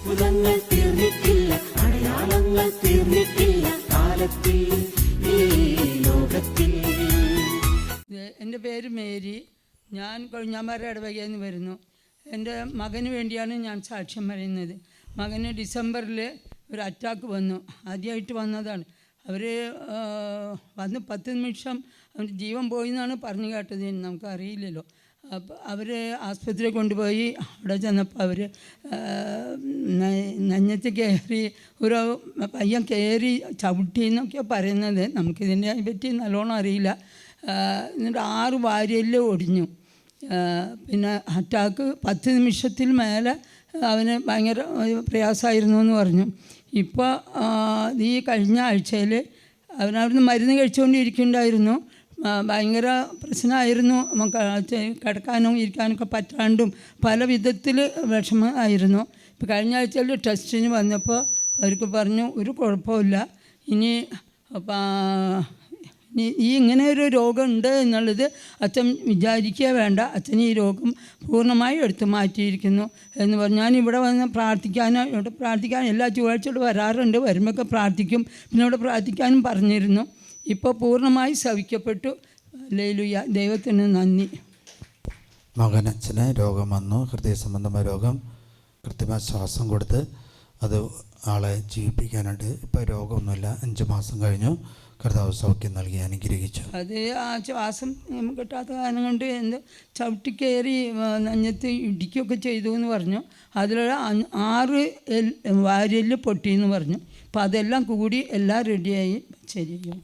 അത്ഭുതങ്ങൾ തീർന്നിട്ടില്ല, അടയാളങ്ങൾ തീർന്നിട്ടില്ല കാലത്തിൽ ഈ ലോകത്തിൽ. എൻ്റെ പേര് മേരി. ഞാൻ കൊഴിഞ്ഞാമ്പാറ ഇടവകയിൽ നിന്ന് വരുന്നു. എൻ്റെ മകന് വേണ്ടിയാണ് ഞാൻ സാക്ഷ്യം പറയുന്നത്. മകന് ഡിസംബറിൽ ഒരു അറ്റാക്ക് വന്നു. ആദ്യമായിട്ട് വന്നതാണ്. അവർ വന്ന് 10 നിമിഷം അവർ ജീവൻ പോയി എന്നാണ് പറഞ്ഞു കേട്ടത്. നമുക്കറിയില്ലല്ലോ. അപ്പോൾ അവർ ആസ്പത്രിയിൽ കൊണ്ടുപോയി. അവിടെ ചെന്നപ്പോൾ അവർ നെഞ്ഞത്ത് കയറി ഒരു പയ്യൻ കയറി ചവിട്ടി എന്നൊക്കെയാണ് പറയുന്നത്. നമുക്കിതിനെ പറ്റി നല്ലോണം അറിയില്ല. എന്നിട്ട് 6 വാരിയെല്ല് ഒടിഞ്ഞു. പിന്നെ അറ്റാക്ക് 10 നിമിഷത്തിൽ മേലെ അവന് ഭയങ്കര പ്രയാസമായിരുന്നു എന്ന് പറഞ്ഞു. ഇപ്പോൾ ഈ കഴിഞ്ഞ ആഴ്ചയിൽ അവനവിടുന്ന് മരുന്ന് കഴിച്ചുകൊണ്ടിരിക്കുന്നുണ്ടായിരുന്നു. ഭയങ്കര പ്രശ്നമായിരുന്നു. കിടക്കാനും ഇരിക്കാനൊക്കെ പറ്റാണ്ടും പല വിധത്തിൽ വിഷമമായിരുന്നു. ഇപ്പോൾ കഴിഞ്ഞ ആഴ്ചയിൽ ടെസ്റ്റിന് വന്നപ്പോൾ അവർക്ക് പറഞ്ഞു ഒരു കുഴപ്പമില്ല, ഇനി ഈ ഇങ്ങനെ ഒരു രോഗമുണ്ട് എന്നുള്ളത് അച്ഛൻ വിചാരിക്കുക വേണ്ട, അച്ഛൻ ഈ രോഗം പൂർണ്ണമായി എടുത്തു മാറ്റിയിരിക്കുന്നു എന്ന് പറഞ്ഞു. ഞാനിവിടെ വന്ന് ഇവിടെ പ്രാർത്ഥിക്കാൻ എല്ലാ ചൊവ്വാഴ്ചയോട് വരാറുണ്ട്. വരുമ്പോഴൊക്കെ പ്രാർത്ഥിക്കും. പിന്നെ ഇവിടെ പ്രാർത്ഥിക്കാനും പറഞ്ഞിരുന്നു. ഇപ്പോൾ പൂർണ്ണമായി ശവിക്കപ്പെട്ടു. ഹല്ലേലൂയ, ദൈവത്തിന് നന്ദി. മകനച്ഛന് രോഗം വന്നു, ഹൃദയ സംബന്ധമായ രോഗം. കൃത്യമായ ശ്വാസം കൊടുത്ത് അത് ആളെ ജീവിപ്പിക്കാനായിട്ട് ഇപ്പോൾ രോഗമൊന്നുമില്ല. 5 മാസം കഴിഞ്ഞു. കർത്താവ് സൗഖ്യം നൽകി അനുഗ്രഹിച്ചു. അത് ആ ശ്വാസം കിട്ടാത്ത കാരണം കൊണ്ട് ചവിട്ടിക്കയറി നെഞ്ഞത്ത് ഇടിക്കുകയൊക്കെ ചെയ്തു എന്ന് പറഞ്ഞു. അതിലുള്ള 6 വാരിയെല്ല് പൊട്ടിയെന്ന് പറഞ്ഞു. അപ്പോൾ അതെല്ലാം കൂടി എല്ലാം റെഡിയായി ശരിയാവും.